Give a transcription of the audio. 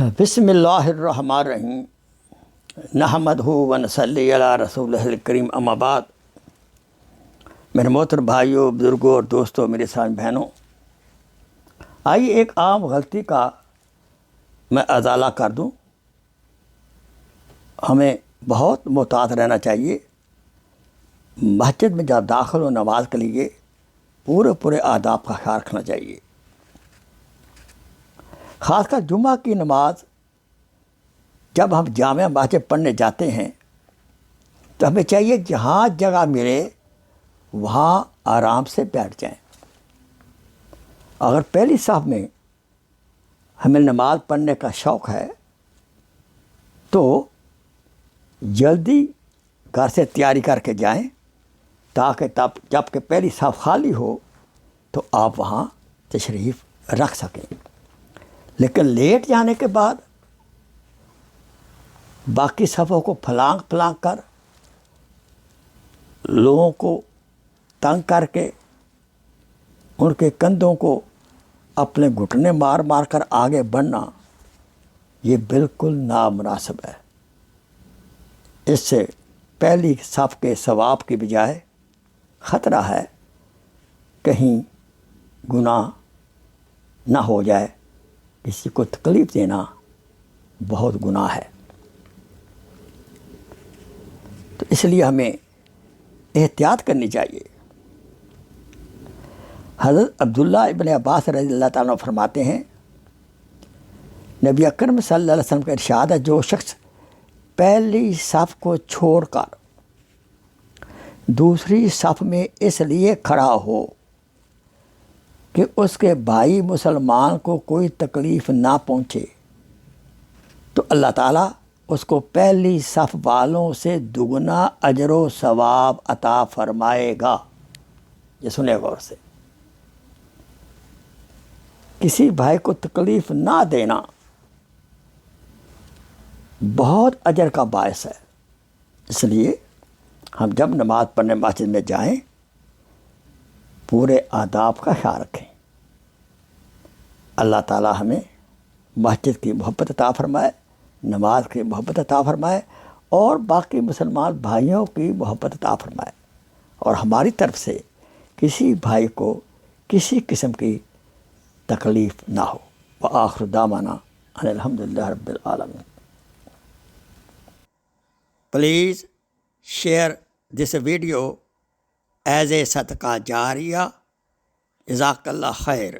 بسم اللہ الرحمن الرحیم نحمدہ و نصلی علی رسولہ الکریم اما بعد۔ میرے محترم بھائیوں، بزرگوں اور دوستوں، میرے ساتھ بہنوں، آئیے ایک عام غلطی کا میں ازالہ کر دوں۔ ہمیں بہت محتاط رہنا چاہیے۔ مسجد میں جب داخل ہو نماز کے لیے پورے آداب کا خیال رکھنا چاہیے۔ خاص کر جمعہ کی نماز جب ہم جامع مسجد پڑھنے جاتے ہیں تو ہمیں چاہیے جہاں جگہ ملے وہاں آرام سے بیٹھ جائیں۔ اگر پہلی صف میں ہمیں نماز پڑھنے کا شوق ہے تو جلدی گھر سے تیاری کر کے جائیں، تاکہ جب کہ پہلی صف خالی ہو تو آپ وہاں تشریف رکھ سکیں۔ لیکن لیٹ جانے کے بعد باقی صفوں کو پھلانگ کر، لوگوں کو تنگ کر کے، ان کے کندھوں کو اپنے گھٹنے مار کر آگے بڑھنا، یہ بالکل نامناسب ہے۔ اس سے پہلی صف کے ثواب کی بجائے خطرہ ہے کہیں گناہ نہ ہو جائے۔ کسی کو تکلیف دینا بہت گناہ ہے، تو اس لیے ہمیں احتیاط کرنی چاہیے۔ حضرت عبداللہ ابن عباس رضی اللہ تعالیٰ عنہ فرماتے ہیں، نبی اکرم صلی اللہ علیہ وسلم کا ارشاد ہے، جو شخص پہلی صف کو چھوڑ کر دوسری صف میں اس لیے کھڑا ہو کہ اس کے بھائی مسلمان کو کوئی تکلیف نہ پہنچے، تو اللہ تعالیٰ اس کو پہلی صف والوں سے دگنا اجر و ثواب عطا فرمائے گا۔ یہ سنیں غور سے، کسی بھائی کو تکلیف نہ دینا بہت اجر کا باعث ہے۔ اس لیے ہم جب نماز پڑھنے مسجد میں جائیں پورے آداب کا خیال رکھیں۔ اللہ تعالیٰ ہمیں مسجد کی محبت عطا فرمائے، نماز کی محبت عطا فرمائے، اور باقی مسلمان بھائیوں کی محبت عطا فرمائے، اور ہماری طرف سے کسی بھائی کو کسی قسم کی تکلیف نہ ہو۔ وآخر دعوانا ان الحمدللہ رب العالمین۔ Please share this video as a صدقہ جاریہ۔ جزاک اللہ خیر۔